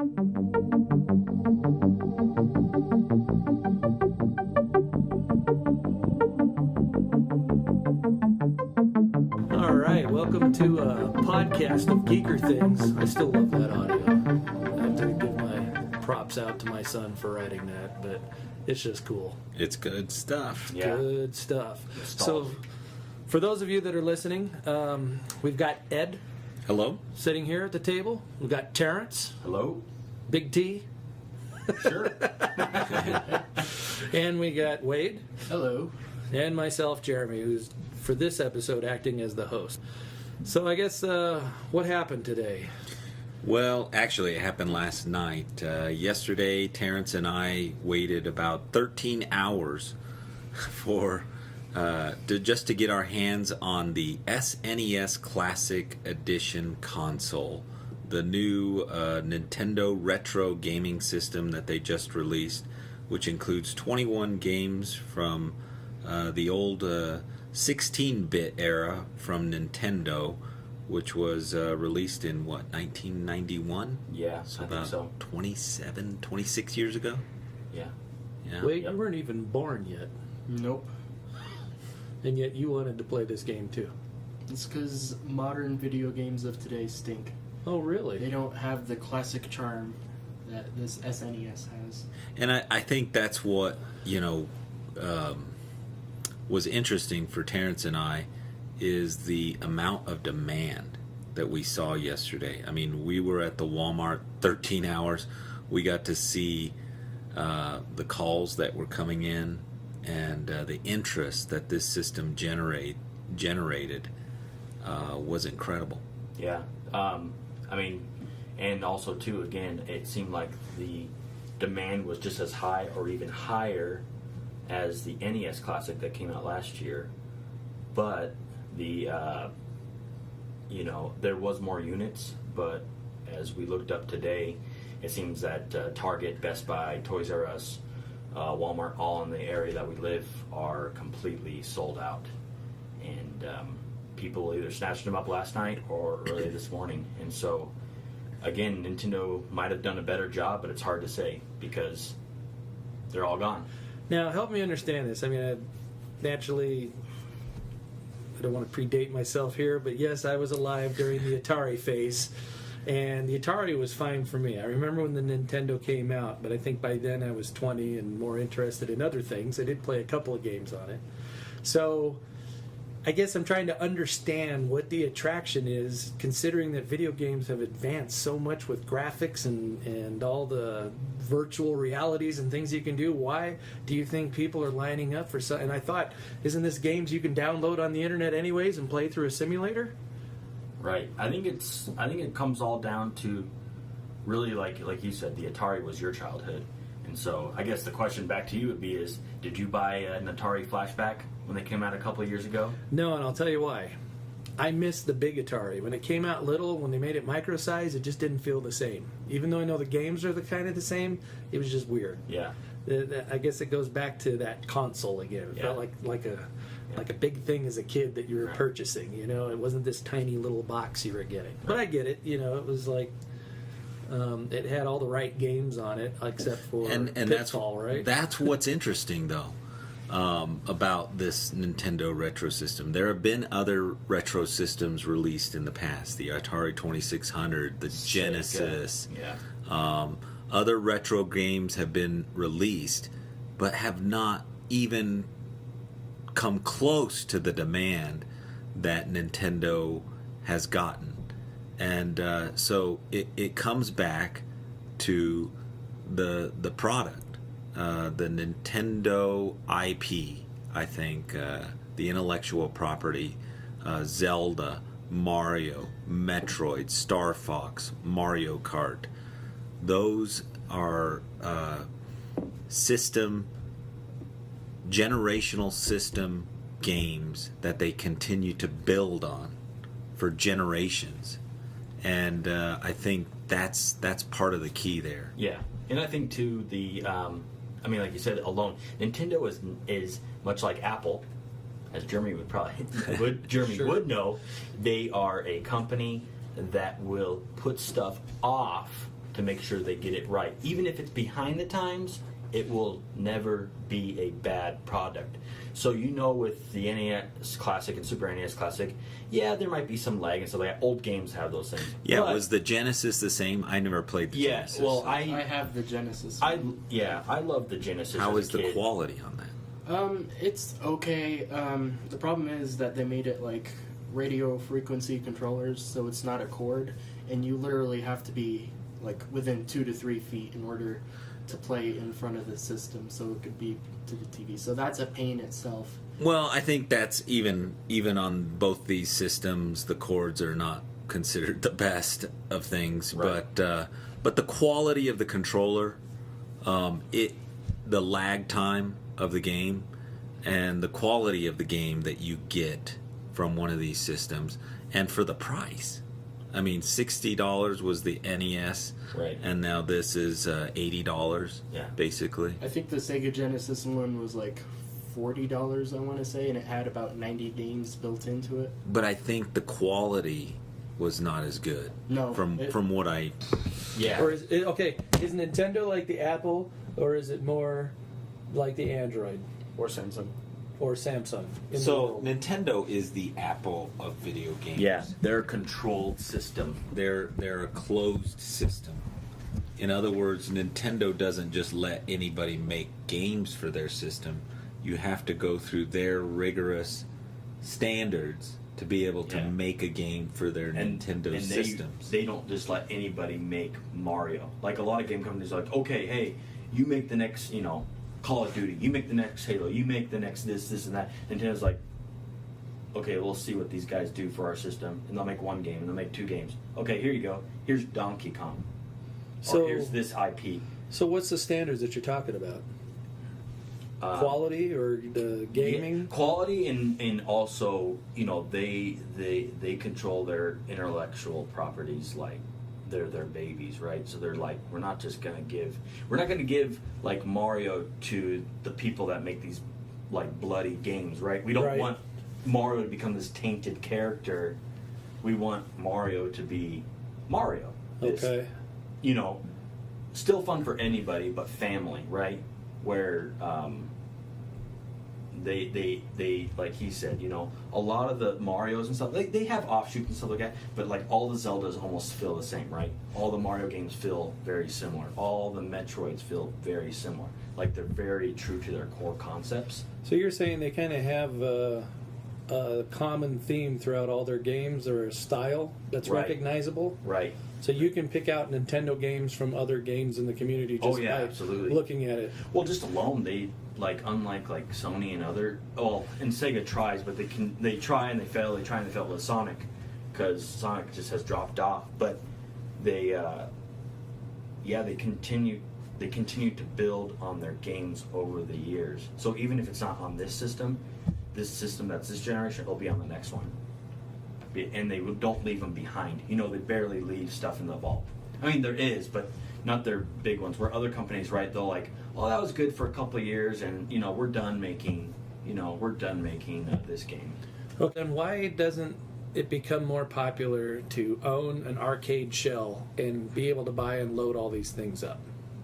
All right, welcome to a podcast of Geeker Things. I still love that audio. I have to give my props out to my son for writing that, but it's just cool. It's good stuff. Yeah. Good stuff. So, for those of you that are listening, we've got Ed. Hello. Sitting here at the table. We've got Terrence. Hello. Big T. Sure. And we got Wade. Hello. And myself, Jeremy, who's for this episode acting as the host. So I guess what happened today? Well, actually, it happened last night. Yesterday, Terrence and I waited about 13 hours for just to get our hands on the SNES Classic Edition console, the new Nintendo retro gaming system that they just released, which includes 21 games from the old 16-bit era from Nintendo, which was released in, 1991? Yeah, so I about think so. 26 years ago? Yeah. Wait, you weren't even born yet. Nope. And yet you wanted to play this game too. It's because modern video games of today stink. Oh, really? They don't have the classic charm that this SNES has. And I think that's what, was interesting for Terrence and I is the amount of demand that we saw yesterday. I mean, we were at the Walmart 13 hours. We got to see the calls that were coming in and the interest that this system generated was incredible. Yeah. I mean, and also, too, again, it seemed like the demand was just as high or even higher as the NES Classic that came out last year. But the, there was more units, but as we looked up today, it seems that Target, Best Buy, Toys R Us, Walmart, all in the area that we live are completely sold out. And people either snatched them up last night or early this morning. And so, again, Nintendo might have done a better job, but it's hard to say because they're all gone. Now, help me understand this. I mean, I don't want to predate myself here, but yes, I was alive during the Atari phase, and the Atari was fine for me. I remember when the Nintendo came out, but I think by then I was 20 and more interested in other things. I did play a couple of games on it. So I guess I'm trying to understand what the attraction is, considering that video games have advanced so much with graphics and all the virtual realities and things you can do. Why do you think people are lining up for something? And I thought, isn't this games you can download on the internet anyways and play through a simulator? Right. I think it comes all down to really like you said, the Atari was your childhood. And so I guess the question back to you would be is, did you buy an Atari Flashback when they came out a couple of years ago? No, and I'll tell you why. I missed the big Atari. When it came out little, when they made it micro size, it just didn't feel the same. Even though I know the games are kind of the same, it was just weird. Yeah. I guess it goes back to that console again. It felt like a big thing as a kid that you were purchasing. It wasn't this tiny little box you were getting. But I get it. It was like it had all the right games on it, except for Pitfall, right? That's what's interesting, though. About this Nintendo retro system. There have been other retro systems released in the past. The Atari 2600, the Genesis. Other retro games have been released, but have not even come close to the demand that Nintendo has gotten. And so it comes back to the product. The Nintendo IP, I think, the intellectual property, Zelda, Mario, Metroid, Star Fox, Mario Kart, those are generational system games that they continue to build on for generations. And I think that's part of the key there. Yeah, and I think too like you said, alone, Nintendo is much like Apple, as Jeremy would probably would know. They are a company that will put stuff off to make sure they get it right. Even if it's behind the times, it will never be a bad product. So with the NES Classic and Super NES Classic, yeah, there might be some lag and stuff like that. Old games have those things. Yeah, But, was the Genesis the same? I never played the Genesis. well, I have the Genesis. I love the Genesis. How as is a the kid. quality on that? It's okay. The problem is that they made it like radio frequency controllers, so it's not a cord, and you literally have to be like within 2 to 3 feet in order to play in front of the system, so it could be to the TV. So that's a pain itself. Well, I think that's even on both these systems, the cords are not considered the best of things, Right. but the quality of the controller, the lag time of the game, and the quality of the game that you get from one of these systems, and for the price. I mean, $60 was the NES, Right. and now this is $80, Yeah. basically. I think the Sega Genesis one was like $40, I want to say, and it had about 90 games built into it. But I think the quality was not as good. No, from what I. Yeah. Or is Nintendo like the Apple, or is it more like the Android Or Samsung. or Samsung? in the So world? Nintendo is the Apple of video games. Yeah, they're a controlled system. They're a closed system. In other words, Nintendo doesn't just let anybody make games for their system. You have to go through their rigorous standards to be able to Yeah. make a game for their Nintendo systems. They don't just let anybody make Mario. Like a lot of game companies are like, okay, hey, you make the next, Call of Duty, you make the next Halo, you make the next this and that. Nintendo's like, okay, we'll see what these guys do for our system, and they'll make one game, and they'll make 2 games. Okay, here you go. Here's Donkey Kong. So- Or here's this IP. So what's the standards that you're talking about? Quality or the gaming? Yeah, quality and also they control their intellectual properties like they're their babies, right? So they're like, we're not gonna give like Mario to the people that make these like bloody games, right? We don't Right. want Mario to become this tainted character. We want Mario to be Mario. This, Okay. Still fun for anybody, but family, right? Where they like he said, a lot of the Marios and stuff, they have offshoots and stuff like that, but like all the Zeldas almost feel the same, right? All the Mario games feel very similar. All the Metroids feel very similar. Like they're very true to their core concepts. So you're saying they kind of have a common theme throughout all their games, or a style that's Right. recognizable? Right. So you can pick out Nintendo games from other games in the community just by absolutely. looking at it. Well, just alone, they unlike Sony and and Sega tries, but they try and they fail. They try and they fail with Sonic because Sonic just has dropped off. But they continue to build on their games over the years. So even if it's not on this system that's this generation, it'll be on the next one. And they don't leave them behind. They barely leave stuff in the vault. I mean, there is, but not their big ones. Where other companies, right? They'll like, oh, that was good for a couple of years, and we're done making this game. Okay, and why doesn't it become more popular to own an arcade shell and be able to buy and load all these things up?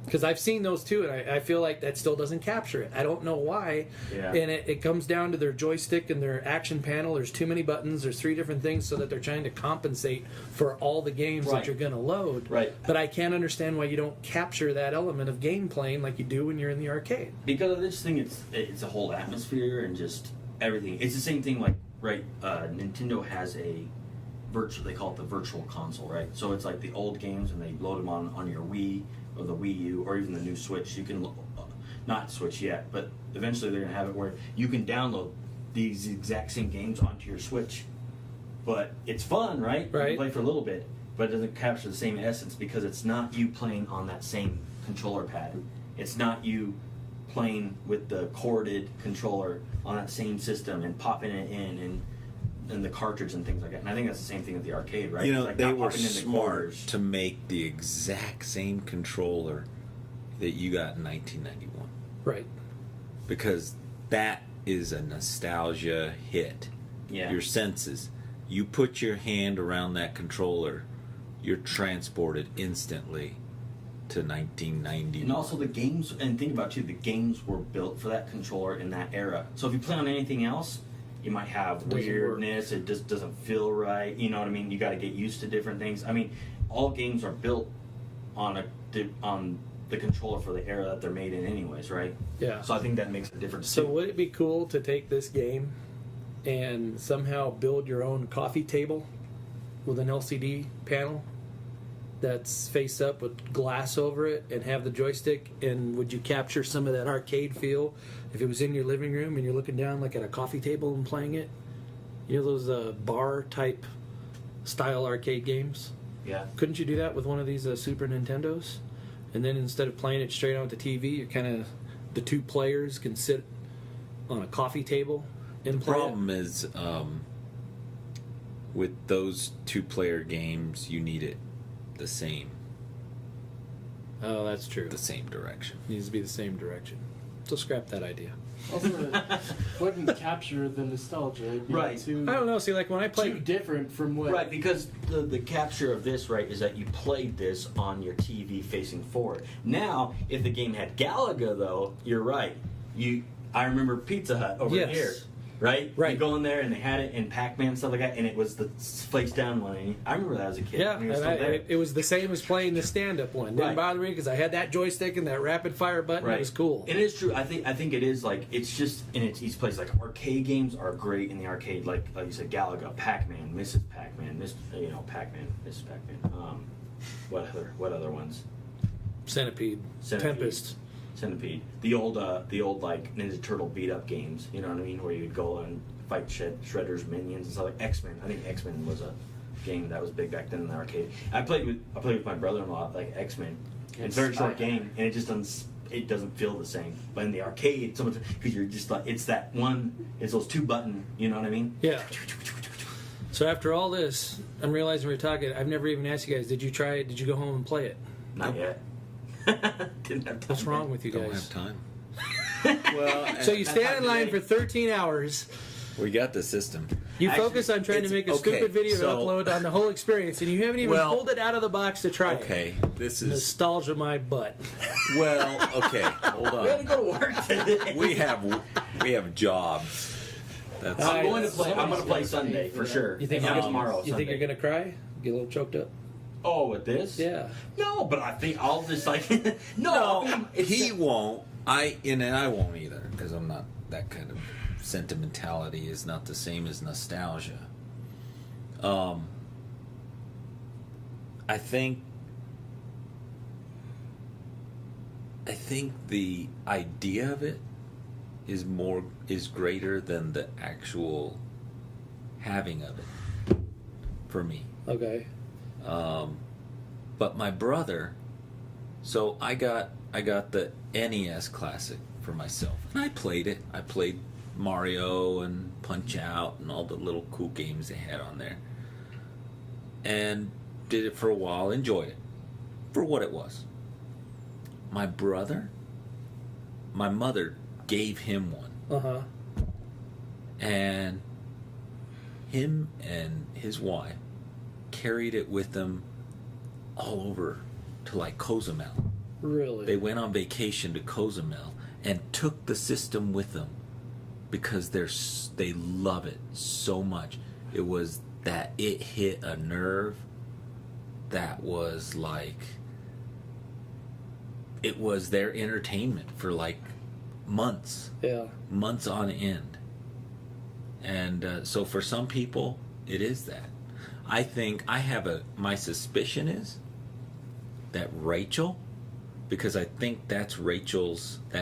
Because I've seen those too, and I feel like that still doesn't capture it. I don't know why. Yeah. And it comes down to their joystick and their action panel. There's too many buttons. There's 3 different things, so that they're trying to compensate for all the games Right. that you're going to load. Right. But I can't understand why you don't capture that element of game playing like you do when you're in the arcade. Because I just think it's a whole atmosphere and just everything. It's the same thing like Nintendo has a they call it the virtual console, right? So it's like the old games and they load them on your Wii or the Wii U or even the new Switch. You can not Switch yet, but eventually they're gonna have it where you can download these exact same games onto your Switch. But it's fun, right? You Right. can play for a little bit, but it doesn't capture the same essence because it's not you playing on that same controller pad. It's not you playing with the corded controller on that same system and popping it in and the cartridge and things like that. And I think that's the same thing with the arcade, right? It's like They not were popping in the smart quarters. to make the exact same controller that you got in 1991. Right. Because that is a nostalgia hit. Yeah. Your senses. You put your hand around that controller, you're transported instantly to 1990. And also the games, and think about too, the games were built for that controller in that era. So if you play on anything else, you might have Doesn't weirdness. It just doesn't feel right. You know what I mean? You got to get used to different things. I mean, all games are built on the controller for the era that they're made in, anyways, right? Yeah. So I think that makes a difference. So too. would it be cool to take this game and somehow build your own coffee table with an LCD panel that's face up with glass over it and have the joystick? And would you capture some of that arcade feel if it was in your living room and you're looking down like at a coffee table and playing it? You know those bar type style arcade games? Yeah. Couldn't you do that with one of these Super Nintendos? And then instead of playing it straight on the TV, you're kind of, the two players can sit on a coffee table and The play problem is, with those 2-player games, you need it the same Oh, that's true. direction. Needs to be the same direction. So scrap that idea. Also, it wouldn't capture the nostalgia. It'd be Right. Too, I don't know. See, like when I too play, different from what. Right, because the capture of this, right, is that you played this on your TV facing forward. Now, if the game had Galaga, though, you're right. I remember Pizza Hut over Yes. here, right? Right. You go in there and they had it in Pac-Man and stuff like that, and it was the face down one. And I remember that as a kid. yeah, when it was and still there. it was the same as playing the stand-up one. Didn't Right. bother me because I had that joystick and that rapid fire button. Right. It was cool. It is true. I think it is like it's just in each place. Like arcade games are great in the arcade. Like you said, Galaga, Pac-Man, Mrs. Pac-Man, Pac-Man, Mrs. Pac-Man. What other ones? Centipede, Tempest. Centipede. The old like Ninja Turtle beat up games. You know what I mean? Where you'd go and fight Shredder's minions and stuff like X-Men. I think X-Men was a game that was big back then in the arcade. I played with my brother-in-law like X-Men. It's a very short game and it doesn't feel the same. But in the arcade, because you're just like it's those 2 button. You know what I mean? Yeah. So after all this, I'm realizing we're talking. I've never even asked you guys. Did you try it? Did you go home and play it? Not yet. Didn't have time. What's wrong with you Don't guys? have time. Well, So you That's stand in not line today. for 13 hours. we got the system. You Actually, focus on trying to it's- make a okay, stupid video to so- upload on the whole experience, and you haven't even Well, pulled it out of the box to try it. Okay, this is Nostalgia my butt. well. Okay, hold We had to on. go to work today. We have jobs. That's I- I'm going to play. I'm going to play Somebody's Sunday gotta for pay for sure. You think And you're tomorrow? You think you're gonna cry? Get a little choked up? Oh, with this? Yeah. No, but I think I'll just like no, I mean, it's he won't. I won't either because I'm not that kind of sentimentality. Is not the same as nostalgia. I think the idea of it is greater than the actual having of it for me. Okay. But my brother, so I got the NES Classic for myself, and I played it. I played Mario and Punch Out and all the little cool games they had on there, and did it for a while. Enjoyed it for what it was. My brother, my mother gave him one, Uh-huh. and him and his wife carried it with them all over to like Cozumel. Really? They went on vacation to Cozumel and took the system with them because they love it so much. It was that it hit a nerve that was like, it was their entertainment for like months on end. And so for some people, it is that. I think my suspicion is that Rachel, because I think that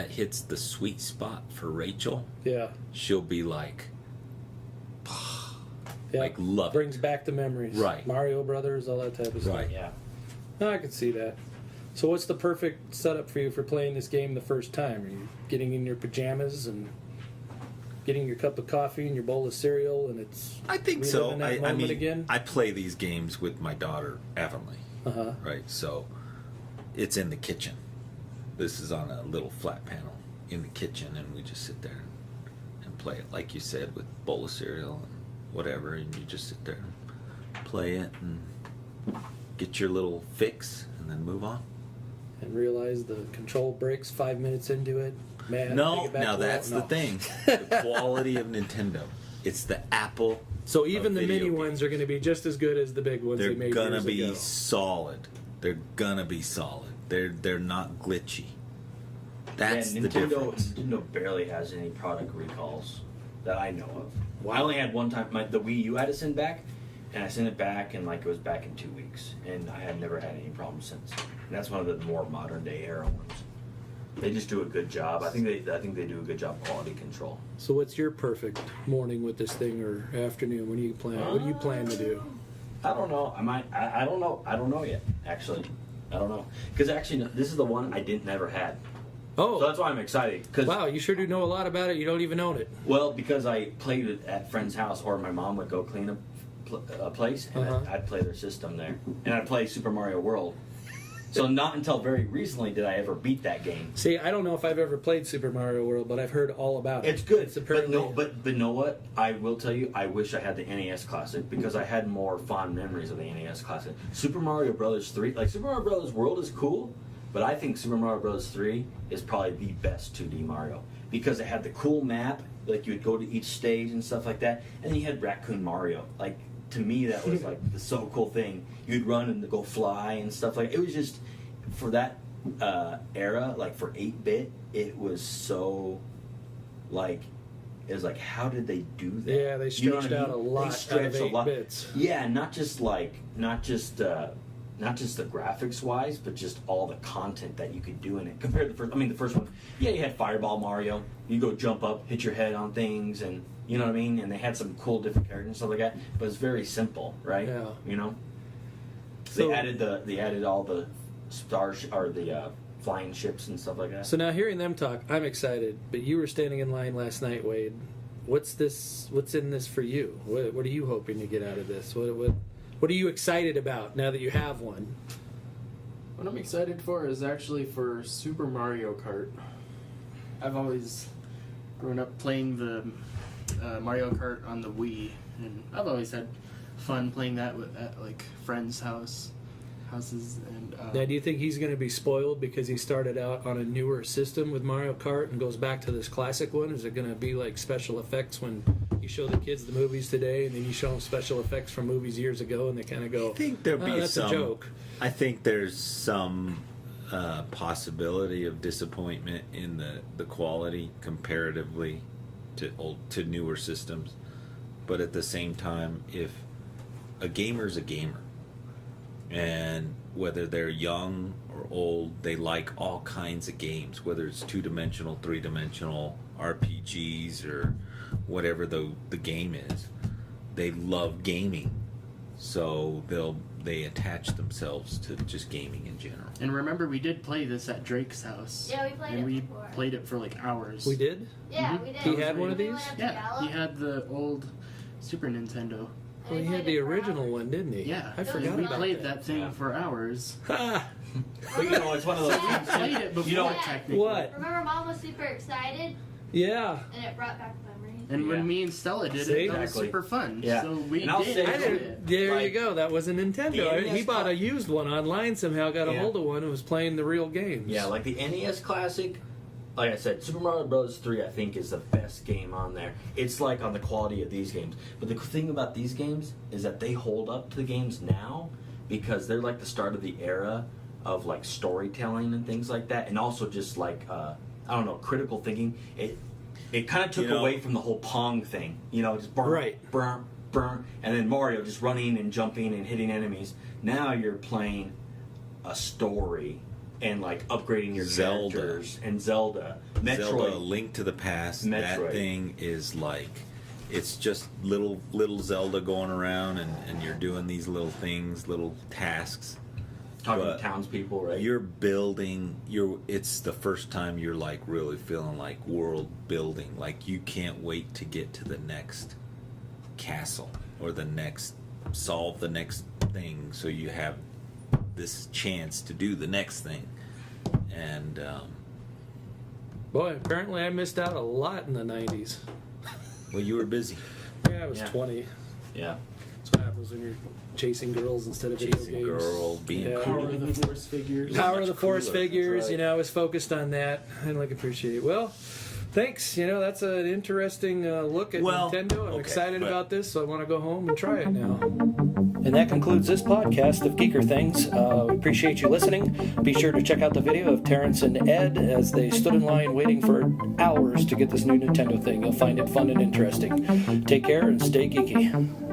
hits the sweet spot for Rachel. Yeah. She'll be like, Yeah. like love it. Brings back the memories. Right. Mario Brothers, all that type of stuff. Right. Yeah. No, I can see that. So what's the perfect setup for you for playing this game the first time? Are you getting in your pajamas and getting your cup of coffee and your bowl of cereal, and it's I think so. reliving that I moment mean, again? I play these games with my daughter, Avonlea. Uh-huh. Right, so it's in the kitchen. This is on a little flat panel in the kitchen, and we just sit there and play it, like you said, with a bowl of cereal and whatever, and you just sit there and play it and get your little fix and then move on. and realize the control breaks 5 minutes into it. Man, No, take it back now to the that's wall. the thing. The quality of Nintendo. It's the Apple. So even of the video mini games. ones are going to be just as good as the big ones They're they made gonna years be ago. solid. They're gonna be solid. They're not glitchy. That's Yeah, the difference. Nintendo barely has any product recalls that I know of. Wow. I only had one time. The Wii U I had to send back, and I sent it back, and like it was back in 2 weeks, and I had never had any problems since. And that's one of the more modern day era ones. They just do a good job. I think they do a good job quality control. So what's your perfect morning with this thing or afternoon? What do you plan to do? I don't know. I don't know. I don't know yet. Actually, I don't know because actually this is the one I never had. Oh, So that's why I'm excited. Cause, wow, you sure do know a lot about it. You don't even own it. Well, because I played it at friend's house, or my mom would go clean a place, and Uh-huh. I'd play their system there, and I'd play Super Mario World. So not until very recently did I ever beat that game. See, I don't know if I've ever played Super Mario World, but I've heard all about it. It's good, It's but apparently no, but know what? I will tell you, I wish I had the NES Classic because I had more fond memories of the NES Classic. Super Mario Brothers 3, like Super Mario Brothers World is cool, but I think Super Mario Bros. 3 is probably the best 2D Mario because it had the cool map, like you would go to each stage and stuff like that, and then you had Raccoon Mario. Like to me, that was like the so cool thing. You'd run and go fly and stuff like it was just for that era, like for 8-bit, it was so like. It was like, how did they do that? Yeah, they You know what stretched I mean? out a They lot out stretched of a 8 lot. bits. Yeah, not just the graphics wise, but just all the content that you could do in it. Compared to the first, the first one, yeah, you had Fireball Mario. You go jump up, hit your head on things, and you know what I mean. And they had some cool different characters and stuff like that. But it's very simple, right? Yeah. You know. So- They added all the or the flying ships and stuff like that. So now hearing them talk, I'm excited. But you were standing in line last night, Wade. What's this? What's in this for you? What are you hoping to get out of this? What are you excited about now that you have one? What I'm excited for is actually for Super Mario Kart. I've always grown up playing the Mario Kart on the Wii, and I've always had fun playing that at like friends' houses. And Now, do you think he's going to be spoiled because he started out on a newer system with Mario Kart and goes back to this classic one? Is it going to be like special effects when you show the kids the movies today, and then you show them special effects from movies years ago, and they kind of go, I think there'll "Oh, be that's some. a joke." I think there's some possibility of disappointment in the quality comparatively to newer systems, but at the same time, if a gamer's a gamer, and whether they're young or old, they like all kinds of games, whether it's 2-dimensional, 3-dimensional, RPGs, or whatever the game is. They love gaming, so they attach themselves to just gaming in general. And remember, we did play this at Drake's house. Yeah, we played and it we before. played it for like hours. We did? Yeah, Mhm. we did. He had one of We these? went up to Yeah, Gallup, he had the old Super Nintendo. and Well, he played had the it for original hours. one, didn't he? Yeah, I It forgot was we about played that. that thing Yeah. for hours. Ha! But you know, it's one of those Yeah. things. Played it before, You know, technically. What? Remember, Mom was super excited, Yeah. and it brought back memories. And when Yeah. me and Stella did See? it, that was Exactly. super fun. Yeah. So we And I'll did say- I enjoy didn't, it. there you Like, go. That was a Nintendo. the He NES bought a used one online somehow, got a Yeah. hold of one, and was playing the real games. Yeah, like the NES Classic, like I said, Super Mario Bros. 3 I think is the best game on there. It's like on the quality of these games. But the thing about these games is that they hold up to the games now because they're like the start of the era of like storytelling and things like that, and also just like I don't know, critical thinking. It kind of took You know- away from the whole Pong thing, you know, just burn, Right. burn, burn, and then Mario just running and jumping and hitting enemies. Now you're playing a story and like upgrading your Zelda. characters and Zelda, Metroid. Zelda: Link to the Past. That Metroid. thing is like, it's just little Zelda going around, and you're doing these little things, little tasks. Talking but to townspeople, right? You're building. It's the first time you're like really feeling like world building. Like you can't wait to get to the next castle or solve the next thing, so you have this chance to do the next thing. And Boy, apparently I missed out a lot in the 90s. well, you were busy. Yeah, I was Yeah. 20. Yeah. That's what happens when you're chasing girls instead of video Chasing games. girls, being Yeah. Power cool. of the Force figures. Power of the much Force cooler, figures, that's right. you know, I was focused on that. I appreciate it. Well, thanks. You know, that's an interesting look at Well, Nintendo. I'm okay, excited but- about this, so I want to go home and try it now. And that concludes this podcast of Geeker Things. We appreciate you listening. Be sure to check out the video of Terrence and Ed as they stood in line waiting for hours to get this new Nintendo thing. You'll find it fun and interesting. Take care and stay geeky.